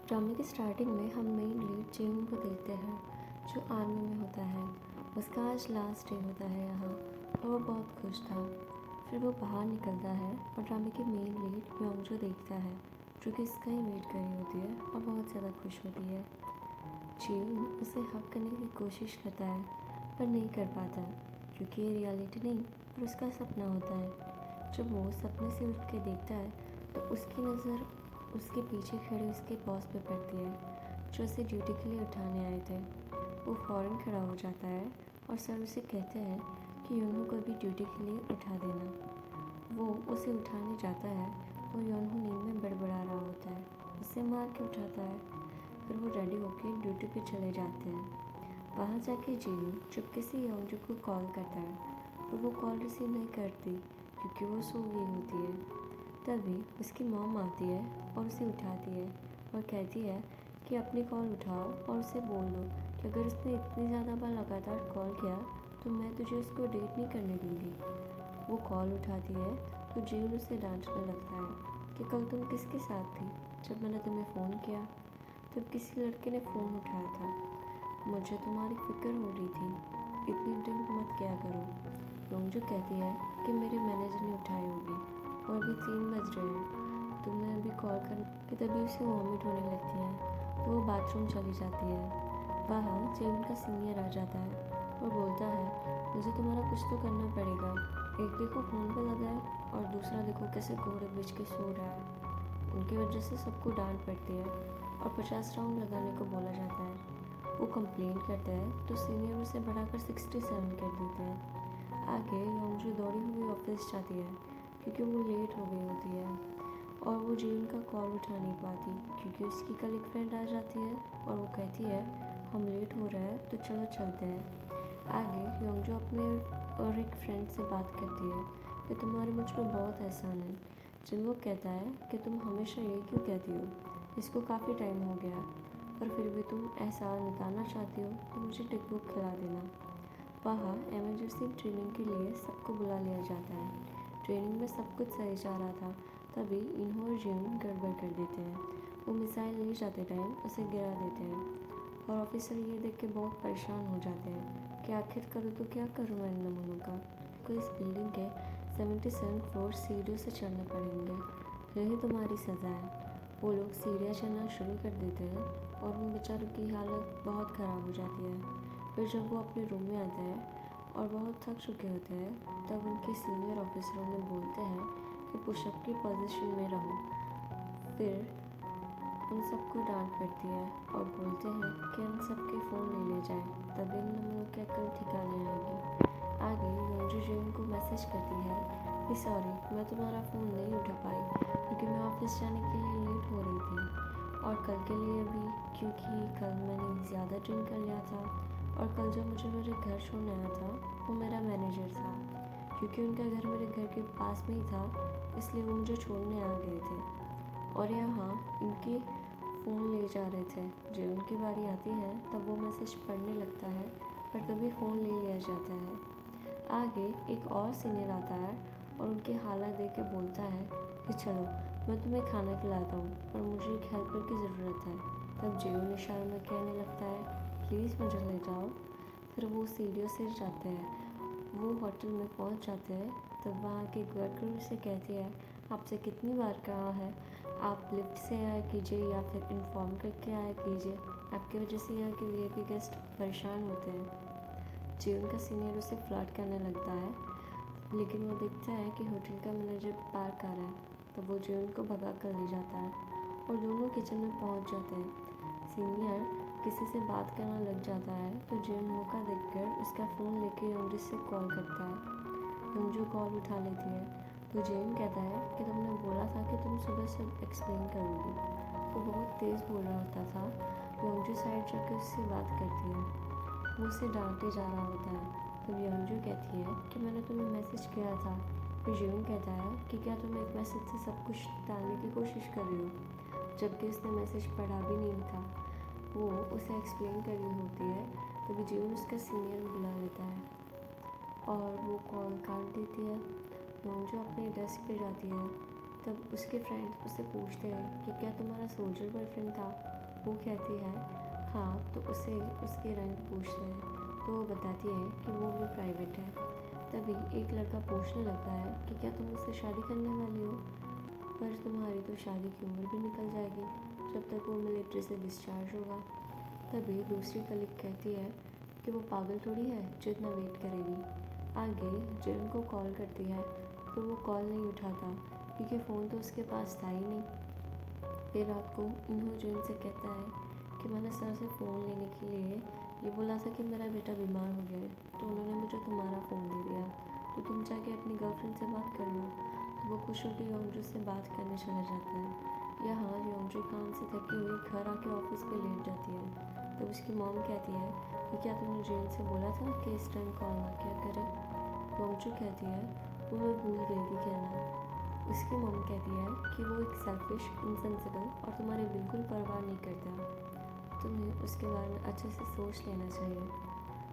ड्रामे की स्टार्टिंग में हम मेन लीड जेन को देखते हैं जो आर्मी में होता है। उसका आज लास्ट डे होता है यहाँ और वो बहुत खुश था। फिर वो बाहर निकलता है और ड्रामे की मेन लीड योंगजो देखता है जो कि इसका ही वेट कर रही होती है और बहुत ज़्यादा खुश होती है। जीन उसे हक करने की कोशिश करता है पर नहीं कर पाता क्योंकि ये रियलिटी नहीं पर उसका सपना होता है। जब वो सपने से उठ के देखता है तो उसकी नज़र उसके पीछे खड़े उसके बॉस पे पड़ती है जो उसे ड्यूटी के लिए उठाने आए थे। वो फ़ौरन खड़ा हो जाता है और सर उसे कहते हैं कि योनहो को भी ड्यूटी के लिए उठा देना। वो उसे उठाने जाता है तो योनहो नींद में बड़बड़ा रहा होता है, उसे मार के उठाता है। फिर वो रेडी होकर ड्यूटी पे चले जाते हैं। वहाँ जाके जीन चुपके से योंगजो को कॉल करता है पर वो कॉल रिसीव नहीं करती क्योंकि वो सो गई होती है। तभी उसकी मॉम आती है और उसे उठाती है और कहती है कि अपनी कॉल उठाओ और उसे बोल दो कि अगर उसने इतनी ज़्यादा बार लगातार कॉल किया तो मैं तुझे उसको डेट नहीं करने दूँगी। वो कॉल उठाती है तो जीन उसे डांटने लगता है कि कल तुम किसके साथ थी जब मैंने तुम्हें फ़ोन किया, तब किसी लड़के ने फ़ोन उठाया था। मुझे तुम्हारी फिक्र हो रही थी, इतनी ड्रिंक मत किया करो। योंगजो कहती है कि मेरे मैनेजर ने उठाई होगी और अभी 3 बज रहे हैं, तुम्हें अभी कॉल कर कि तभी उसे वॉमिट होने लगती है तो वो बाथरूम चली जाती है। वहाँ जेवन का सीनियर आ जाता है और बोलता है मुझे तुम्हारा कुछ तो करना पड़ेगा। एक देखो फ़ोन पे लगा है और दूसरा देखो कैसे घोड़े बेच के सो रहा है। उनकी वजह से सबको डांट पड़ती है और 50 राउंड लगाने को बोला जाता है। वो कंप्लेन करता है तो सीनियर उसे बढ़ाकर 67 कर देते हैं। आगे योंगजो दौड़ी हुई ऑफिस जाती है क्योंकि वो लेट हो गई होती है और वो जीवन का कॉल उठा नहीं पाती क्योंकि उसकी कल एक फ्रेंड आ जाती है और वो कहती है हम लेट हो रहे हैं तो चलो चलते हैं। आगे योंगजो अपने और एक फ्रेंड से बात करती है कि तुम्हारे मुझ पर बहुत एहसान है। जिन वो कहता है कि तुम हमेशा ये क्यों कहती हो, इसको काफ़ी टाइम हो गया पर फिर भी तुम एहसान निकालना चाहती हो तो मुझे टिक बुक खिला देना। वहाँ एमरजेंसी ट्रेनिंग के लिए सबको बुला लिया जाता है। ट्रेनिंग में सब कुछ सही जा रहा था तभी इन्हो और जीवन गड़बड़ कर देते हैं। वो मिसाइल ले जाते टाइम उसे गिरा देते हैं और ऑफिसर ये देख के बहुत परेशान हो जाते हैं कि आखिर करूँ तो क्या करूँ मैं इन नमूनों का। को इस बिल्डिंग के 77 फ्लोर सीढ़ियों से चढ़ने पड़ेंगे, यही तुम्हारी सज़ा है। वो लोग सीढ़ियाँ चढ़ना शुरू कर देते हैं और उन बेचारों की हालत बहुत ख़राब हो जाती है। फिर जब वो अपने रूम में आते हैं और बहुत थक चुके होते हैं तब उनके सीनियर ऑफिसर उन्हें बोलते हैं कि पुशअप की पोजीशन में रहो। फिर उन सबको डांट पड़ती है और बोलते हैं कि हम सबके फ़ोन ले ले जाएं, तभी इन लोगों की अकल ठिकाने आएगी। आगे योंजू जीवन को मैसेज करती है कि सॉरी मैं तुम्हारा फ़ोन नहीं उठा पाई क्योंकि मैं ऑफिस जाने के लिए लेट हो रही थी और कल के लिए भी क्योंकि कल मैंने ज़्यादा ड्रिंक कर लिया था और कल जो मुझे मेरे घर छोड़ने आया था वो मेरा मैनेजर था। क्योंकि उनका घर मेरे घर के पास में ही था इसलिए वो मुझे छोड़ने आ गए थे और यहाँ इनके फ़ोन ले जा रहे थे। जब उनकी बारी आती है तब वो मैसेज पढ़ने लगता है पर तभी फ़ोन ले लिया जाता है। आगे एक और सीनियर आता है और उनकी हालत देख के बोलता है कि चलो मैं तुम्हें खाना खिलाता हूँ पर मुझे एक हेल्पर की ज़रूरत है। तब जीवन इशारों में कहने लगता है प्लीज़ मुझे ले जाओ। फिर वो सीढ़ियों से जाते हैं। वो होटल में पहुंच जाते हैं तब वहाँ के वर्कर उसे कहती है आपसे कितनी बार कहा है आप लिफ्ट से आया कीजिए या फिर इन्फॉर्म करके आया कीजिए, आपकी वजह से यहाँ के वीआईपी गेस्ट परेशान होते हैं। जीवन का सीनियर उसे फ्लर्ट करने लगता है लेकिन वो देखता है कि होटल का मैनेजर पार्क आ रहा है तब वो जीवन को भगा कर ले जाता है और दोनों किचन में पहुंच जाते हैं। सीनियर किसी से बात करना लग जाता है तो जीवन मौका देखकर उसका फ़ोन लेके योंजू से कॉल करता है। योंजू कॉल उठा लेती है तो जीवन कहता है कि तुमने बोला था कि तुम सुबह से एक्सप्लेन करोगी। वो बहुत तेज़ बोल रहा होता था। योंजू साइड जाकर उससे बात करती है, वो उसे डांटे जा रहा होता है। तब योंजू कहती है कि मैंने तुम्हें मैसेज किया था। फिर जीवन कहता है कि क्या तुम एक मैसेज से सब कुछ टालने की कोशिश कर रही हो, जबकि उसने मैसेज पढ़ा भी नहीं था। वो उसे एक्सप्लेन कर रही होती है तभी जीवन उसका सीनियर बुला लेता है और वो कॉल काट देती है। योंजू अपने डेस्क पे जाती है तब उसके फ्रेंड्स उससे पूछते हैं कि क्या तुम्हारा सोल्जर बॉयफ्रेंड था। वो कहती है हाँ, तो उसे उसके रंग पूछते हैं तो वो बताती है कि वो भी प्राइवेट है। तभी एक लड़का पूछने लगता है कि क्या तुम उससे शादी करने वाली हो, पर तुम्हारी तो शादी की उम्र भी निकल जाएगी जब तक वो मिलिट्री से डिस्चार्ज होगा। तभी दूसरी कलीग कहती है कि वो पागल थोड़ी है जो इतना वेट करेगी। आगे जिन को कॉल करती है पर वो कॉल नहीं उठाता क्योंकि फ़ोन तो उसके पास था ही नहीं। फिर रात को इन्हों जिन से कहता है कि मैंने सर से फ़ोन लेने के लिए ये बोला था कि मेरा बेटा बीमार हो गया है, तो उन्होंने मुझे तुम्हारा फ़ोन दे दिया, तो तुम जाके अपनी गर्लफ्रेंड से बात कर लो। तो वो खुश होकर योंजू से बात करने चला जाता है। यहाँ योंजू काम से थकी हुई घर आके ऑफिस पे लेट जाती है। तब उसकी मॉम कहती है कि क्या तुमने जेन से बोला था कि इस टाइम कॉल ना किया करे। योंजू कहती है वो मैं भूल गई थी कहना। उसकी मॉम कहती है कि वो एक सेल्फिश, इनसेंसिबल और तुम्हारी बिल्कुल परवाह नहीं करता, तुम्हें उसके बारे में अच्छे से सोच लेना चाहिए।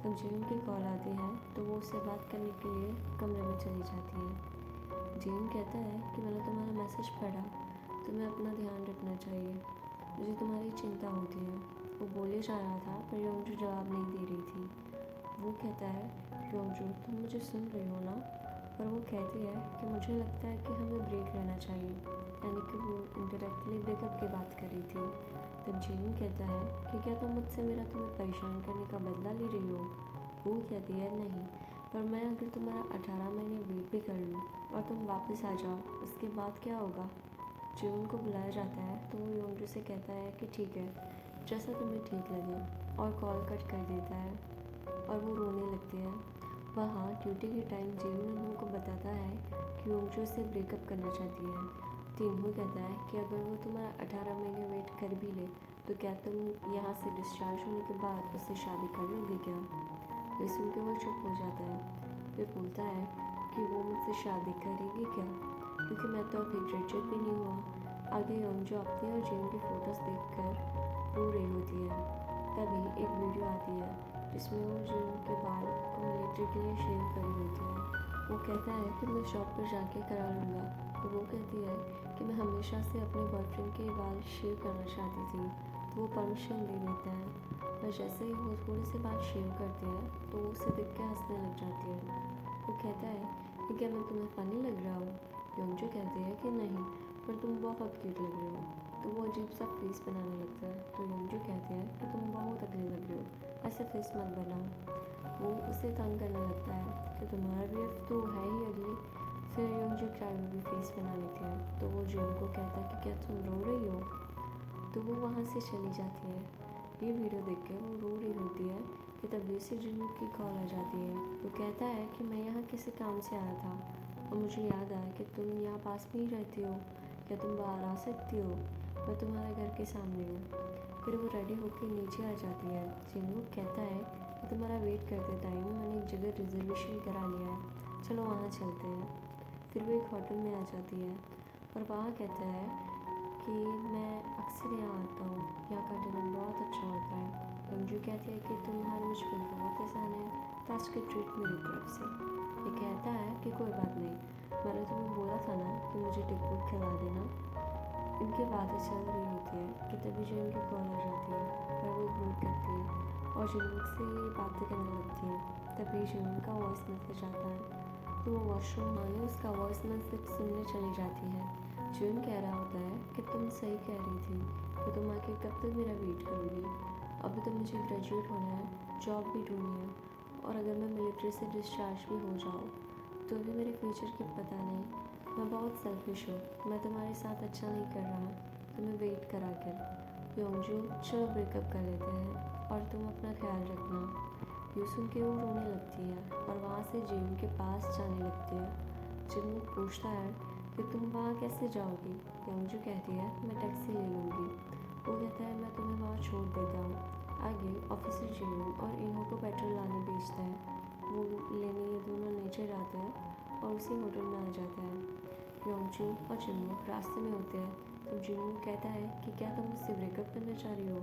तब जेन की कॉल आती है तो वो उससे बात करने के लिए कमरे में चली जाती है। जेन कहता है कि मैंने तुम्हारा मैसेज पढ़ा, तुम्हें अपना ध्यान रखना चाहिए, मुझे तुम्हारी चिंता होती है। वो बोले जा रहा था पर योंजू जवाब नहीं दे रही थी। वो कहता है योंजू तुम मुझे सुन रही हो ना, पर वो कहती है कि मुझे लगता है कि हमें ब्रेक लेना चाहिए, यानी कि वो इंडायरेक्टली ब्रेकअप की बात कर रही थी। तब जेन कहता है कि क्या तुम मुझसे मेरा तुम्हें परेशान करने का बदला ले रही हो। वो कहती है नहीं, पर मैं अगर तुम्हारा 18 महीने वेट भी कर लूँ और तुम वापस आ जाओ उसके बाद क्या होगा। जेन को बुलाया जाता है तो वो योंजू से कहता है कि ठीक है, जैसा तुम्हें ठीक लगे, और कॉल कट कर देता है और वो रोने लगती है। वहाँ ड्यूटी के टाइम जेन इन्हों को बताता है कि योंजू से ब्रेकअप करना चाहती है। तो इन्हों कहता है कि अगर वो तुम्हारा 18 महीने वेट कर भी ले तो क्या तुम यहाँ से डिस्चार्ज होने के बाद उससे शादी कर लोगे क्या। ये सुन के वो चुप हो जाता है। फिर बोलता है कि वो मुझसे शादी करेगी क्या, क्योंकि मैं तो अभी ग्रेजुएट भी नहीं हुआ। आगे योंजू अपनी और जेन की फ़ोटोज़ देखकर रो रही होती है। तभी एक वीडियो आती है जिसमें वो जेन के बाल को मिलिट्री के लिए शेव करी होती है। वो कहता है कि मैं शॉप पर जाके करा लूँगा। तो वो कहती है कि मैं हमेशा से अपने बॉयफ्रेंड के बाल शेव करना चाहती थी, तो वो परमिशन दे देता है। पर जैसे ही वो थोड़े से बाल शेव करते हैं तो वो उसे देख के हंसने लग जाती है। वो कहता है कि क्या मैं तुम्हें फ़नी लग रहा हूँ। योंजू कहती है कि नहीं, पर तुम बहुत क्यूट लग रहे हो। तो वो अजीब सा फेस बनाने लगता है। तो योंजू कहती है कि तुम बहुत अगली लग रहे हो, ऐसे फेस मत बनाओ। वो उसे तंग करने लगता है कि तुम्हारा भी तो है ही अगली। फिर योंजू क्राई बेबी फेस बना लेती है। तो वो जेन को कहता है कि क्या तुम रो रही हो। तो वो वहाँ से चली जाती है। ये वीडियो देख के वो रो रही होती है कि तभी से जिनू की कॉल आ जाती है। वो कहता है कि मैं यहाँ किसी काम से आया था और मुझे याद आया कि तुम यहाँ पास में ही रहती हो, क्या तुम बाहर आ सकती हो, मैं तुम्हारे घर के सामने हूँ। फिर वो रेडी होकर नीचे आ जाती है। जिनू कहता है कि तुम्हारा वेट करते टाइम मैंने एक जगह रिजर्वेशन करा लिया है, चलो वहाँ चलते हैं। फिर वो एक होटल में आ जाती है और वहाँ कहता है कि मैं अक्सर यहाँ आता हूँ, यहाँ का डिनर बहुत अच्छा होता है। मंजू कहती है कि तुम्हारे मुझ पर बहुत एहसान है, तो आज की ट्रीट मेरी तरफ से। ये कहता है कि कोई बात नहीं, मैंने तुम्हें बोला था ना कि मुझे टिकट खिला देना। इनकी बातें चल रही होती है कि तभी जिन की कॉल आ जाती है, पर वो इग्नोर करती है और जिन से बातें करने लगती है। तभी जिन का वॉइस मैसेज आता है तो वो वॉशरूम आने उसका वॉइस मैसेज सुनने चली जाती है। जिन कह रहा होता है कि तुम सही कह रही थी कि तुम आके कब तक मेरा वेट करोगी, अभी तो मुझे ग्रेजुएट होना है, जॉब भी ढूंढनी है, और अगर मैं मिलिट्री से डिस्चार्ज भी हो जाऊँ तो भी मेरे फ्यूचर की पता नहीं। मैं बहुत सेल्फिश हूँ, मैं तुम्हारे साथ अच्छा नहीं कर रहा, तुम्हें वेट करा कर। योंजू चलो ब्रेकअप कर लेते हैं और तुम अपना ख्याल रखना। यूँ सुन के वो रोने लगती है और वहाँ से जिन के पास जाने लगती है। जिन पूछता है कि तुम वहाँ कैसे जाओगी। योंजू कहती है मैं टैक्सी ले लूँगी। वो कहता है मैं तुम्हें वहाँ छोड़ देता हूँ। आगे ऑफिसर जिन और इन्हों को पेट्रोल लाने भेजता है। वो लेने ये दोनों नीचे जाते हैं और उसी होटल में आ जाता है। योंजू और जिन्नू रास्ते में होते हैं तब जिन्नू कहता है कि क्या तुम मुझसे ब्रेकअप करना चाह रही हो।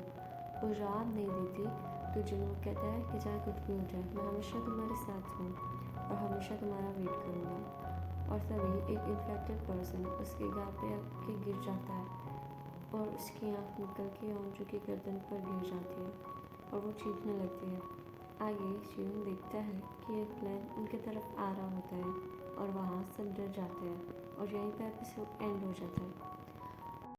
वो जवाब नहीं देती तो जिन्नू कहता है कि चाहे कुछ भी हो जाए मैं हमेशा तुम्हारे साथ हूँ और हमेशा तुम्हारा वेट करूँगा। और तभी एक इन्फेक्टेड पर्सन उसके गाल पे आके गिर जाता है और उसकी आँख निकल के ओंजू की गर्दन पर गिर जाती है और वो चीखने लगती है। आगे शिवम देखता है कि एक प्लेन उनके तरफ आ रहा होता है और वहाँ सब डर जाते हैं और यहीं पर एपिसोड एंड हो जाता है।